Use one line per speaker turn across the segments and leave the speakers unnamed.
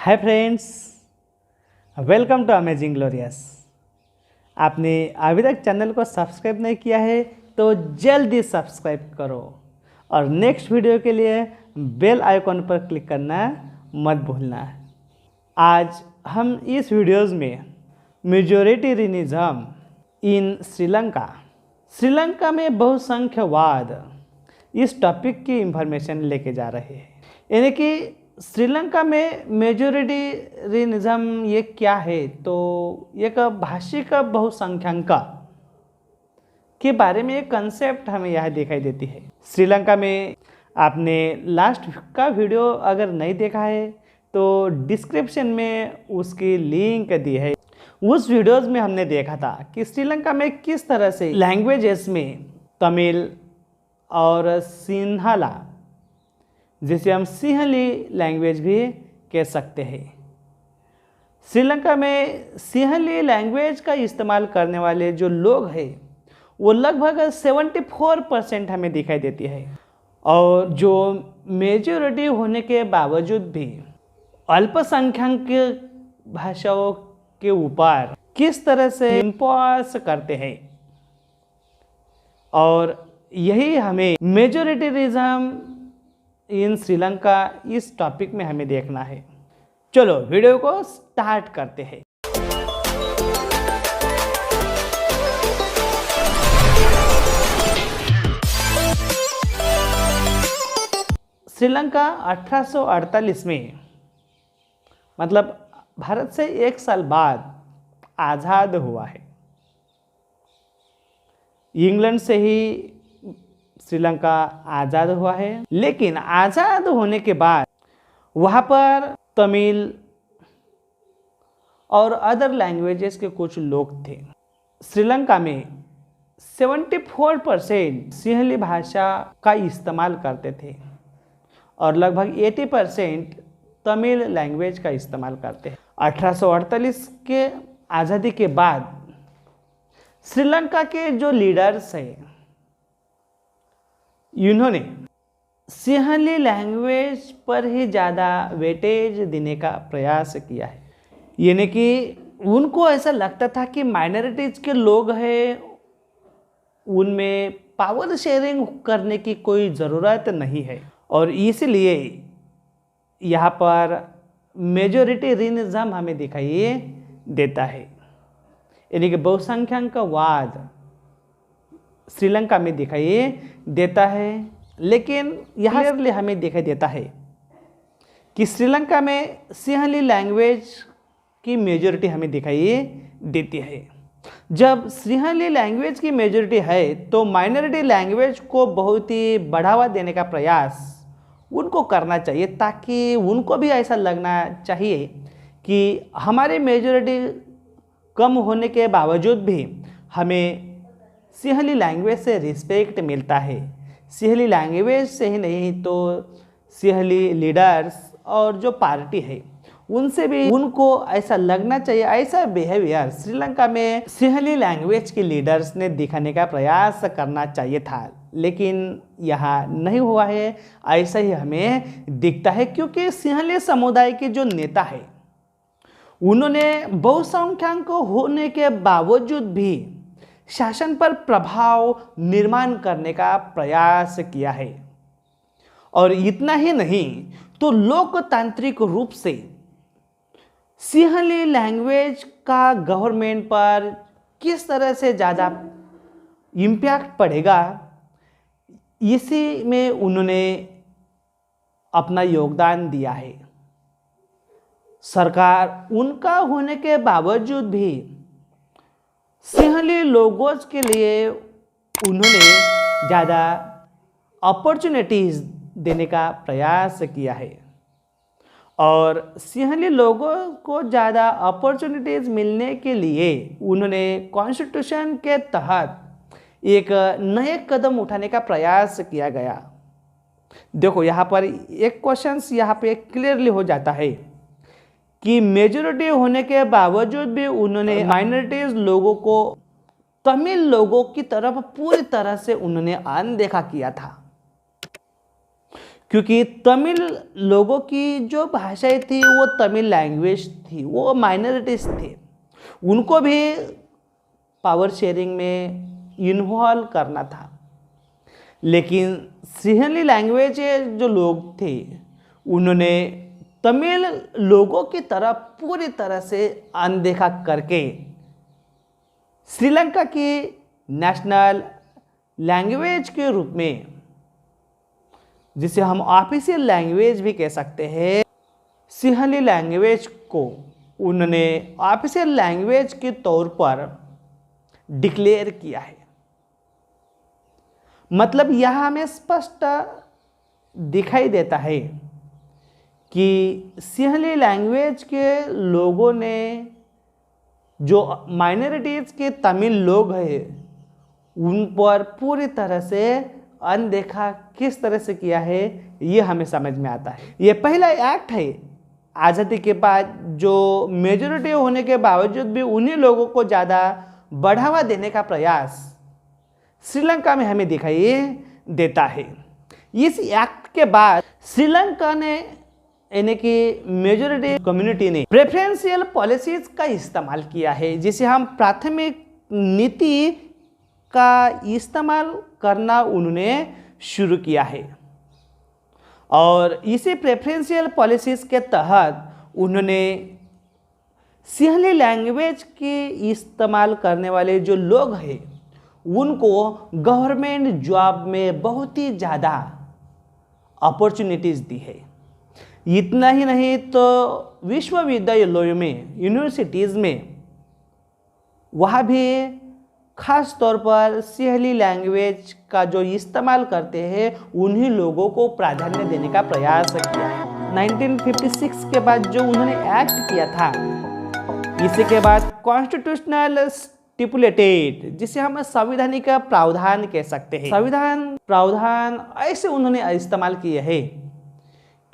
Hi friends, welcome to amazing glorious. आपने अभी तक चैनल को सब्सक्राइब नहीं किया है तो जल्दी सब्सक्राइब करो और नेक्स्ट वीडियो के लिए बेल आइकॉन पर क्लिक करना मत भूलना। आज हम इस वीडियोस में मेजोरिटेरियनिज्म इन श्रीलंका में बहुसंख्यवाद इस टॉपिक की इंफॉर्मेशन लेके जा रहे हैं। यानी कि श्रीलंका में मेजोरिटेरियनिज्म ये क्या है, तो एक भाषिक बहुसंख्यांक के बारे में एक कंसेप्ट हमें यहाँ दिखाई देती है। श्रीलंका में आपने लास्ट का वीडियो अगर नहीं देखा है तो डिस्क्रिप्शन में उसकी लिंक दी है। उस वीडियोस में हमने देखा था कि श्रीलंका में किस तरह से लैंग्वेजेस में तमिल और सिन्हाला, जिसे हम सिंहली लैंग्वेज भी कह सकते हैं, श्रीलंका में सिंहली लैंग्वेज का इस्तेमाल करने वाले जो लोग हैं वो लगभग 74% हमें दिखाई देती है। और जो मेजॉरिटी होने के बावजूद भी अल्पसंख्यक भाषाओं के ऊपर किस तरह से इम्पोज करते हैं, और यही हमें मेजॉरिटेरिज्म इन श्रीलंका इस टॉपिक में हमें देखना है। चलो वीडियो को स्टार्ट करते हैं। श्रीलंका 1848 में, मतलब भारत से 1 साल बाद आज़ाद हुआ है। इंग्लैंड से ही श्रीलंका आज़ाद हुआ है, लेकिन आज़ाद होने के बाद वहाँ पर तमिल और अदर लैंग्वेजेस के कुछ लोग थे। श्रीलंका में 74% सिंहली भाषा का इस्तेमाल करते थे और लगभग 80% तमिल लैंग्वेज का इस्तेमाल करते हैं। 1848 के आज़ादी के बाद श्रीलंका के जो लीडर्स हैं, इन्होंने सिंहली लैंग्वेज पर ही ज़्यादा वेटेज देने का प्रयास किया है। यानी कि उनको ऐसा लगता था कि माइनॉरिटीज़ के लोग हैं, उनमें पावर शेयरिंग करने की कोई ज़रूरत नहीं है, और इसलिए यहाँ पर मेजॉरिटेरियनिज्म हमें दिखाई देता है। यानी कि बहुसंख्यकवाद श्रीलंका में दिखाई देता है, लेकिन यहाँ क्लियरली हमें दिखाई देता है कि श्रीलंका में सिंहली लैंग्वेज की मेजॉरिटी हमें दिखाई देती है। जब सिंहली लैंग्वेज की मेजॉरिटी है तो माइनॉरिटी लैंग्वेज को बहुत ही बढ़ावा देने का प्रयास उनको करना चाहिए, ताकि उनको भी ऐसा लगना चाहिए कि हमारी मेजॉरिटी कम होने के बावजूद भी हमें सिंहली लैंग्वेज से रिस्पेक्ट मिलता है। सिंहली लैंग्वेज से ही नहीं तो सिंहली लीडर्स और जो पार्टी है उनसे भी उनको ऐसा लगना चाहिए। ऐसा बिहेवियर श्रीलंका में सिंहली लैंग्वेज के लीडर्स ने दिखाने का प्रयास करना चाहिए था, लेकिन यहाँ नहीं हुआ है। ऐसा ही हमें दिखता है क्योंकि सिंहली समुदाय के जो नेता है उन्होंने बहुसंख्यक होने के बावजूद भी शासन पर प्रभाव निर्माण करने का प्रयास किया है। और इतना ही नहीं तो लोकतांत्रिक रूप से सिंहली लैंग्वेज का गवर्नमेंट पर किस तरह से ज़्यादा इम्पैक्ट पड़ेगा, इसी में उन्होंने अपना योगदान दिया है। सरकार उनका होने के बावजूद भी सिंहली लोगों के लिए उन्होंने ज़्यादा अपॉर्चुनिटीज़ देने का प्रयास किया है, और सिंहली लोगों को ज़्यादा अपॉर्चुनिटीज़ मिलने के लिए उन्होंने कॉन्स्टिट्यूशन के तहत एक नए कदम उठाने का प्रयास किया गया। देखो यहाँ पर एक क्वेश्चंस यहाँ पे क्लियरली हो जाता है कि मेजॉरिटी होने के बावजूद भी उन्होंने माइनॉरिटीज लोगों को तमिल लोगों की तरफ पूरी तरह से उन्होंने अनदेखा किया था। क्योंकि तमिल लोगों की जो भाषाएं थी वो तमिल लैंग्वेज थी, वो माइनॉरिटीज थे, उनको भी पावर शेयरिंग में इन्वॉल्व करना था। लेकिन सिंहली लैंग्वेज जो लोग थे उन्होंने तमिल लोगों की तरफ पूरी तरह से अनदेखा करके श्रीलंका की नेशनल लैंग्वेज के रूप में, जिसे हम ऑफिशियल लैंग्वेज भी कह सकते हैं, सिंहली लैंग्वेज को उन्होंने ऑफिशियल लैंग्वेज के तौर पर डिक्लेयर किया है। मतलब यह हमें स्पष्ट दिखाई देता है कि सिंहली लैंग्वेज के लोगों ने जो माइनॉरिटीज के तमिल लोग हैं उन पर पूरी तरह से अनदेखा किस तरह से किया है ये हमें समझ में आता है। ये पहला एक्ट है आज़ादी के बाद जो मेजॉरिटी होने के बावजूद भी उन्हीं लोगों को ज़्यादा बढ़ावा देने का प्रयास श्रीलंका में हमें दिखाई देता है। इस एक्ट के बाद श्रीलंका ने यानी कि मेजॉरिटी कम्युनिटी ने प्रेफरेंशियल पॉलिसीज का इस्तेमाल किया है, जिसे हम प्राथमिक नीति का इस्तेमाल करना उन्होंने शुरू किया है। और इसी प्रेफरेंशियल पॉलिसीज के तहत उन्होंने सिंहली लैंग्वेज के इस्तेमाल करने वाले जो लोग हैं उनको गवर्नमेंट जॉब में बहुत ही ज़्यादा अपॉर्चुनिटीज़ दी है। इतना ही नहीं तो विश्वविद्यालयों में, यूनिवर्सिटीज़ में वहाँ भी खास तौर पर सिंहली लैंग्वेज का जो इस्तेमाल करते हैं उन्हीं लोगों को प्राधान्य देने का प्रयास किया है। 1956 के बाद जो उन्होंने एक्ट किया था, इसी के बाद कॉन्स्टिट्यूशनल स्टिपुलेटेड, जिसे हम संवैधानिक प्रावधान कह सकते हैं, संविधान प्रावधान ऐसे उन्होंने इस्तेमाल किए हैं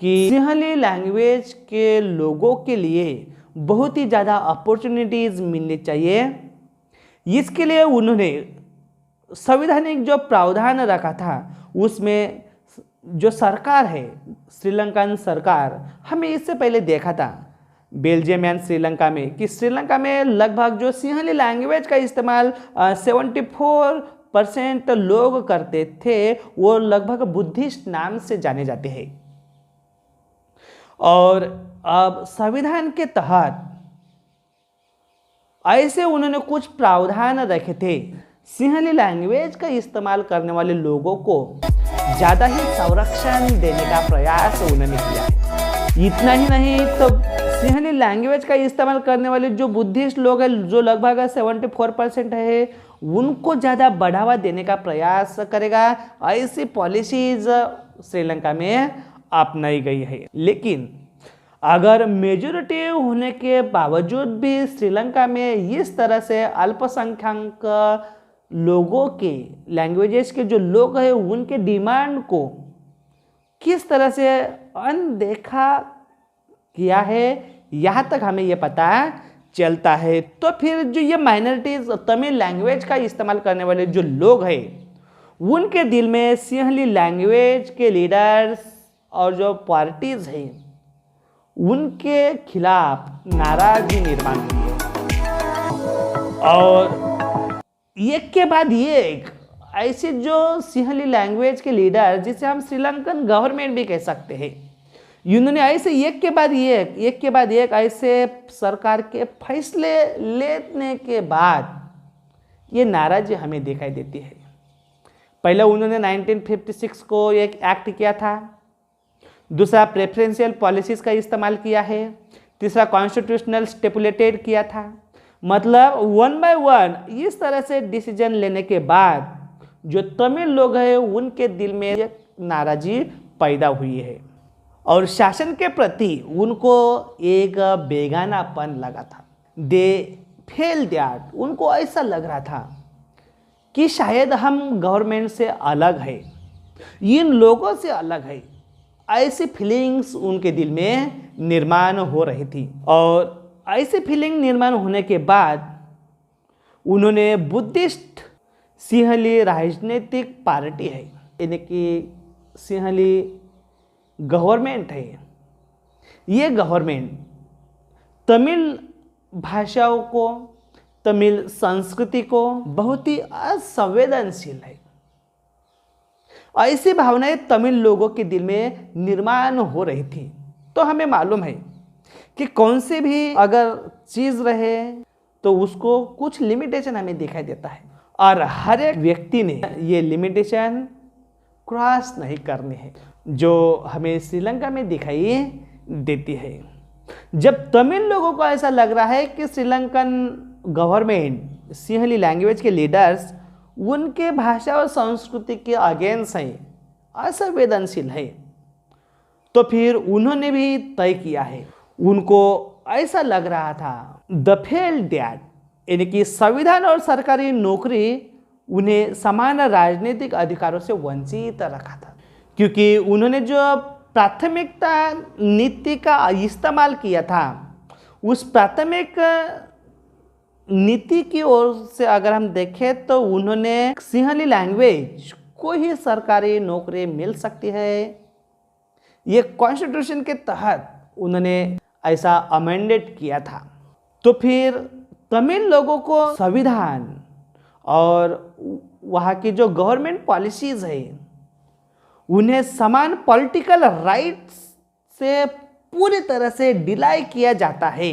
कि सिंहली लैंग्वेज के लोगों के लिए बहुत ही ज़्यादा अपॉर्चुनिटीज़ मिलनी चाहिए। इसके लिए उन्होंने संवैधानिक जो प्रावधान रखा था उसमें जो सरकार है, श्रीलंकन सरकार, हमें इससे पहले देखा था बेल्जियम एंड श्रीलंका में कि श्रीलंका में लगभग जो सिंहली लैंग्वेज का इस्तेमाल 74% लोग करते थे, वो लगभग बुद्धिस्ट नाम से जाने जाते हैं। और अब संविधान के तहत ऐसे उन्होंने कुछ प्रावधान रखे थे, सिंहली लैंग्वेज का इस्तेमाल करने वाले लोगों को ज़्यादा ही संरक्षण देने का प्रयास उन्होंने किया है। इतना ही नहीं तो सिंहली लैंग्वेज का इस्तेमाल करने वाले जो बुद्धिस्ट लोग हैं, जो लगभग 74% है, उनको ज़्यादा बढ़ावा देने का प्रयास करेगा। ऐसी पॉलिसीज श्रीलंका में अपनाई गई है। लेकिन अगर मेजॉरिटी होने के बावजूद भी श्रीलंका में इस तरह से अल्पसंख्यक लोगों के, लैंग्वेजेस के जो लोग हैं, उनके डिमांड को किस तरह से अनदेखा किया है, यहाँ तक हमें ये पता चलता है। तो फिर जो ये माइनॉरिटीज तमिल लैंग्वेज का इस्तेमाल करने वाले जो लोग हैं, उनके दिल में सिंहली लैंग्वेज के लीडर्स और जो पार्टीज हैं उनके खिलाफ नाराजगी निर्माण हुई है। और एक के बाद एक ऐसे जो सिंहली लैंग्वेज के लीडर, जिसे हम श्रीलंकन गवर्नमेंट भी कह सकते हैं, इन्होंने ऐसे एक के बाद एक ऐसे सरकार के फैसले लेने के बाद ये नाराजगी हमें दिखाई देती है। पहले उन्होंने 1956 को एक एक्ट किया था, दूसरा प्रेफरेंशियल पॉलिसीज़ का इस्तेमाल किया है, तीसरा कॉन्स्टिट्यूशनल स्टिपुलेटेड किया था। मतलब 1 by 1 इस तरह से डिसीजन लेने के बाद जो तमिल लोग हैं उनके दिल में एक नाराजगी पैदा हुई है और शासन के प्रति उनको एक बेगानापन लगा था। दे फेल दैट, उनको ऐसा लग रहा था कि शायद हम गवर्नमेंट से अलग है, इन लोगों से अलग है। ऐसी फीलिंग्स उनके दिल में निर्माण हो रही थी। और ऐसी फीलिंग निर्माण होने के बाद उन्होंने बुद्धिस्ट सिंहली राजनीतिक पार्टी है, यानी कि सिंहली गवर्नमेंट है, ये गवर्नमेंट तमिल भाषाओं को, तमिल संस्कृति को बहुत ही असंवेदनशील है। ऐसी भावनाएं तमिल लोगों के दिल में निर्माण हो रही थी। तो हमें मालूम है कि कौन से भी अगर चीज़ रहे तो उसको कुछ लिमिटेशन हमें दिखाई देता है, और हर एक व्यक्ति ने ये लिमिटेशन क्रॉस नहीं करनी है, जो हमें श्रीलंका में दिखाई देती है। जब तमिल लोगों को ऐसा लग रहा है कि श्रीलंकन गवर्नमेंट, सिंहली लैंग्वेज के लीडर्स उनके भाषा और संस्कृति के अगेंस्ट हैं, असंवेदनशील है, तो फिर उन्होंने भी तय किया है, उनको ऐसा लग रहा था द फेल डैड, यानी कि संविधान और सरकारी नौकरी उन्हें समान राजनीतिक अधिकारों से वंचित रखा था, क्योंकि उन्होंने जो प्राथमिकता नीति का इस्तेमाल किया था, उस प्राथमिक नीति की ओर से अगर हम देखें तो उन्होंने सिंहली लैंग्वेज को ही सरकारी नौकरी मिल सकती है, ये कॉन्स्टिट्यूशन के तहत उन्होंने ऐसा अमेंडेड किया था। तो फिर तमिल लोगों को संविधान और वहाँ की जो गवर्नमेंट पॉलिसीज है उन्हें समान पॉलिटिकल राइट्स से पूरी तरह से डिनाई किया जाता है,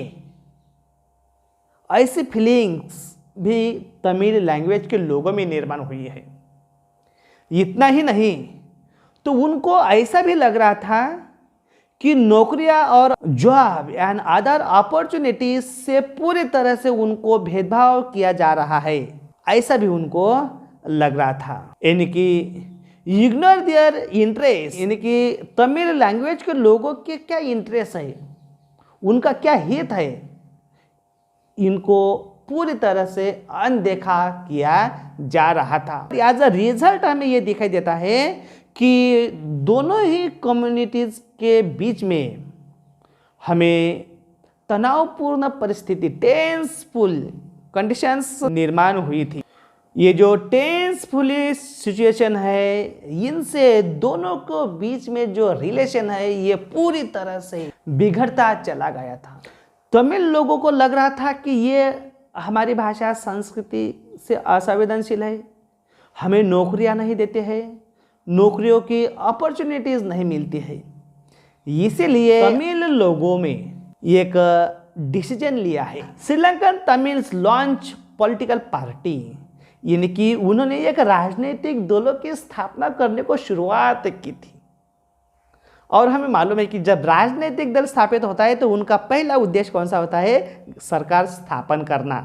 ऐसी फीलिंग्स भी तमिल लैंग्वेज के लोगों में निर्माण हुई है। इतना ही नहीं, तो उनको ऐसा भी लग रहा था कि नौकरियां और जॉब एंड अदर अपॉर्चुनिटीज से पूरी तरह से उनको भेदभाव किया जा रहा है, ऐसा भी उनको लग रहा था। यानी कि इग्नोर देयर इंटरेस्ट, यानी कि तमिल लैंग्वेज के लोगों के क्या इंटरेस्ट है, उनका क्या हित है, इनको पूरी तरह से अनदेखा किया जा रहा था। एज अ रिजल्ट हमें ये दिखाई देता है कि दोनों ही कम्युनिटीज के बीच में हमें तनावपूर्ण परिस्थिति, टेंसफुल कंडीशंस निर्माण हुई थी। ये जो टेंसफुल सिचुएशन है, इनसे दोनों को बीच में जो रिलेशन है ये पूरी तरह से बिगड़ता चला गया था। तमिल लोगों को लग रहा था कि ये हमारी भाषा संस्कृति से असंवेदनशील है, हमें नौकरियां नहीं देते हैं, नौकरियों की अपॉर्चुनिटीज नहीं मिलती है। इसीलिए तमिल लोगों में एक डिसीजन लिया है, Sri Lankan Tamils launch political party, यानी कि उन्होंने एक राजनीतिक दलों की स्थापना करने को शुरुआत की थी। और हमें मालूम है कि जब राजनीतिक दल स्थापित होता है तो उनका पहला उद्देश्य कौन सा होता है, सरकार स्थापन करना।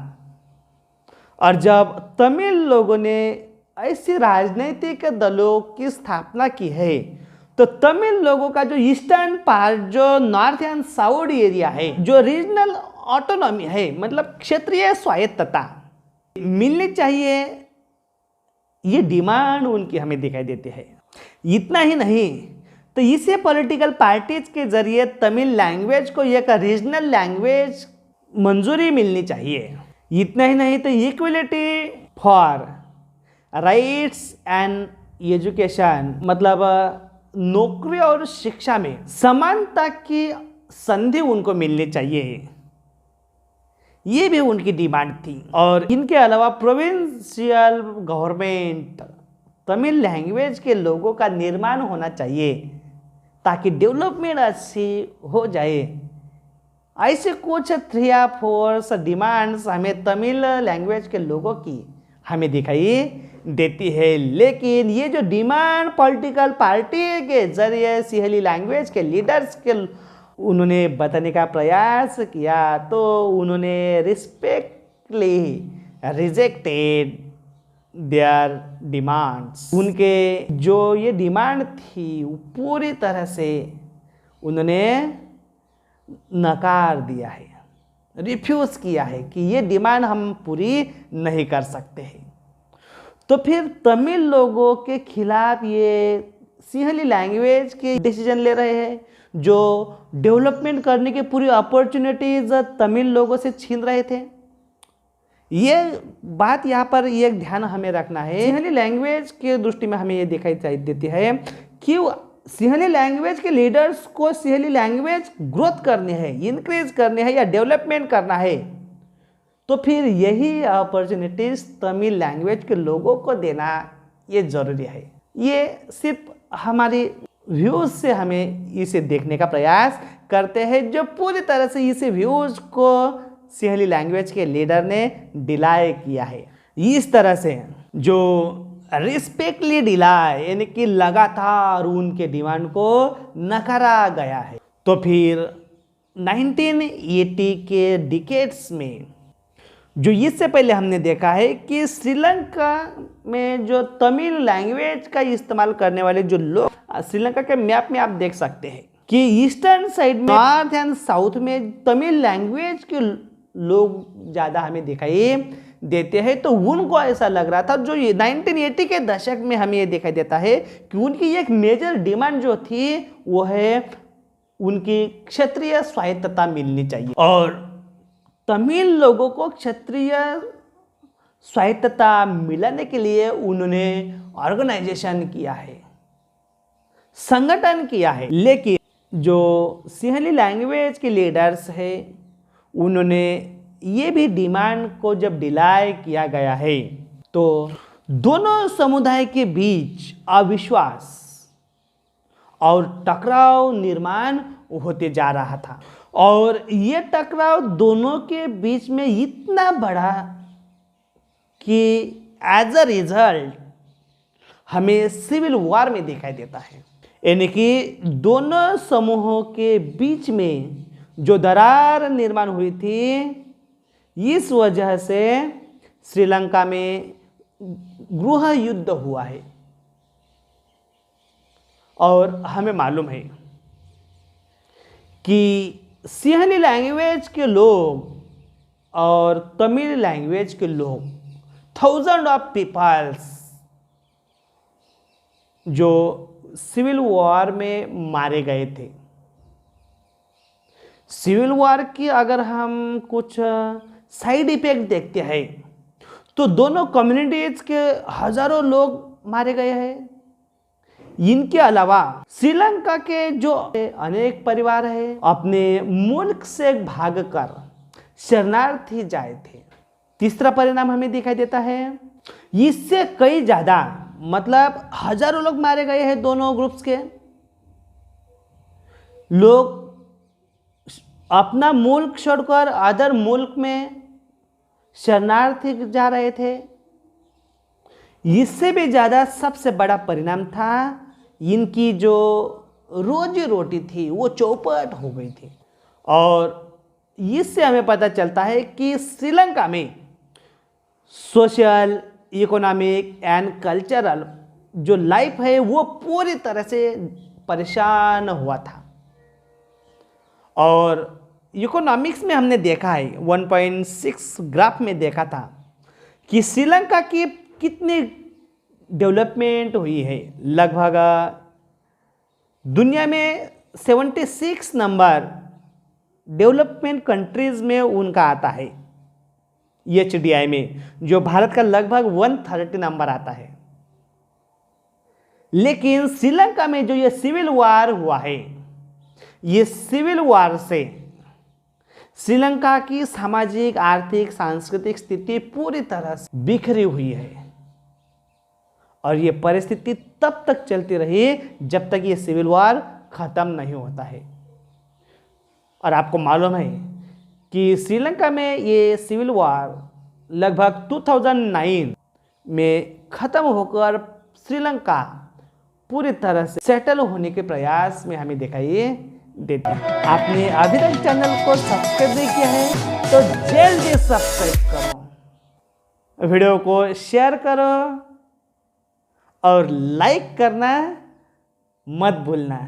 और जब तमिल लोगों ने ऐसी राजनीतिक दलों की स्थापना की है तो तमिल लोगों का जो ईस्टर्न पार्ट, जो नॉर्थ एंड साउथ एरिया है, जो रीजनल ऑटोनॉमी है, मतलब क्षेत्रीय स्वायत्तता मिलनी चाहिए, ये डिमांड उनकी हमें दिखाई देती है। इतना ही नहीं, तो इसे पॉलिटिकल पार्टीज के जरिए तमिल लैंग्वेज को एक रीजनल लैंग्वेज मंजूरी मिलनी चाहिए। इतना ही नहीं, तो equality for rights and education, मतलब नौकरी और शिक्षा में समानता की संधि उनको मिलनी चाहिए, ये भी उनकी डिमांड थी। और इनके अलावा प्रोविंशियल गवर्नमेंट तमिल लैंग्वेज के लोगों का निर्माण होना चाहिए ताकि डेवलपमेंट अच्छी हो जाए। ऐसे कुछ 3 या 4 डिमांड्स हमें तमिल लैंग्वेज के लोगों की हमें दिखाई देती है। लेकिन ये जो डिमांड पॉलिटिकल पार्टी के जरिए सिंहली लैंग्वेज के लीडर्स के उन्होंने बताने का प्रयास किया तो उन्होंने रिस्पेक्टली रिजेक्टेड देयर डिमांड्स। उनके जो ये डिमांड थी वो पूरी तरह से उन्होंने नकार दिया है, रिफ्यूज़ किया है कि ये डिमांड हम पूरी नहीं कर सकते हैं। तो फिर तमिल लोगों के खिलाफ ये सिंहली लैंग्वेज के डिसीजन ले रहे हैं जो डेवलपमेंट करने की पूरी अपॉर्चुनिटीज तमिल लोगों से छीन रहे थे। ये बात यहाँ पर एक ध्यान हमें रखना है। सिंहली लैंग्वेज के दृष्टि में हमें ये दिखाई देती है कि सिंहली लैंग्वेज के लीडर्स को सिंहली लैंग्वेज ग्रोथ करनी है, इंक्रीज करनी है या डेवलपमेंट करना है, तो फिर यही अपॉर्चुनिटीज तमिल लैंग्वेज के लोगों को देना ये ज़रूरी है। ये सिर्फ हमारी व्यूज़ से हमें इसे देखने का प्रयास करते हैं, जो पूरी तरह से इस व्यूज़ को सिंहली लैंग्वेज के लीडर ने डिलाई किया है। इस तरह से जो रिस्पेक्टली डिलाई यानी कि लगातार उनके डिमांड को नकारा गया है। तो फिर 1980 के डिकेड्स में जो इससे पहले हमने देखा है कि श्रीलंका में जो तमिल लैंग्वेज का इस्तेमाल करने वाले जो लोग, श्रीलंका के मैप में आप देख सकते हैं कि ईस्टर्न साइड में, नॉर्थ एंड साउथ में तमिल लैंग्वेज के लोग ज़्यादा हमें दिखाई देते हैं। तो उनको ऐसा लग रहा था, जो 1980 के दशक में हमें ये दिखाई देता है कि उनकी एक मेजर डिमांड जो थी वो है उनकी क्षेत्रीय स्वायत्तता मिलनी चाहिए, और तमिल लोगों को क्षेत्रीय स्वायत्तता मिलाने के लिए उन्होंने ऑर्गेनाइजेशन किया है, संगठन किया है। लेकिन जो सिंहली लैंग्वेज के लीडर्स हैं उन्होंने ये भी डिमांड को जब डिलाई किया गया है तो दोनों समुदाय के बीच अविश्वास और टकराव निर्माण होते जा रहा था, और ये टकराव दोनों के बीच में इतना बड़ा कि एज अ रिजल्ट हमें सिविल वॉर में दिखाई देता है। यानी कि दोनों समूहों के बीच में जो दरार निर्माण हुई थी, इस वजह से श्रीलंका में गृह युद्ध हुआ है। और हमें मालूम है कि सिंहली लैंग्वेज के लोग और तमिल लैंग्वेज के लोग, थाउजेंड ऑफ पीपल्स जो सिविल वॉर में मारे गए थे। सिविल वॉर की अगर हम कुछ साइड इफेक्ट देखते हैं तो दोनों कम्युनिटीज के हजारों लोग मारे गए हैं। इनके अलावा श्रीलंका के जो अनेक परिवार हैं अपने मुल्क से भागकर शरणार्थी जाए थे। तीसरा परिणाम हमें दिखाई देता है, इससे कई ज्यादा मतलब हजारों लोग मारे गए हैं। दोनों ग्रुप्स के लोग अपना मुल्क छोड़कर अदर मुल्क में शरणार्थी जा रहे थे। इससे भी ज़्यादा सबसे बड़ा परिणाम था इनकी जो रोजी रोटी थी वो चौपट हो गई थी। और इससे हमें पता चलता है कि श्रीलंका में सोशल, इकोनॉमिक एंड कल्चरल जो लाइफ है वो पूरी तरह से परेशान हुआ था। और इकोनॉमिक्स में हमने देखा है 1.6 ग्राफ में देखा था कि श्रीलंका की कितनी डेवलपमेंट हुई है। लगभग दुनिया में 76 नंबर डेवलपमेंट कंट्रीज में उनका आता है HDI में, जो भारत का लगभग 130 नंबर आता है। लेकिन श्रीलंका में जो ये सिविल वॉर हुआ है, ये सिविल वॉर से श्रीलंका की सामाजिक, आर्थिक, सांस्कृतिक स्थिति पूरी तरह से बिखरी हुई है। और ये परिस्थिति तब तक चलती रही जब तक ये सिविल वॉर खत्म नहीं होता है। और आपको मालूम है कि श्रीलंका में ये सिविल वॉर लगभग 2009 में खत्म होकर श्रीलंका पूरी तरह से सेटल होने के प्रयास में हमें दिखाई देती है। आपने अभी तक चैनल को सब्सक्राइब नहीं किया है तो जल्दी सब्सक्राइब करो, वीडियो को शेयर करो और लाइक करना मत भूलना।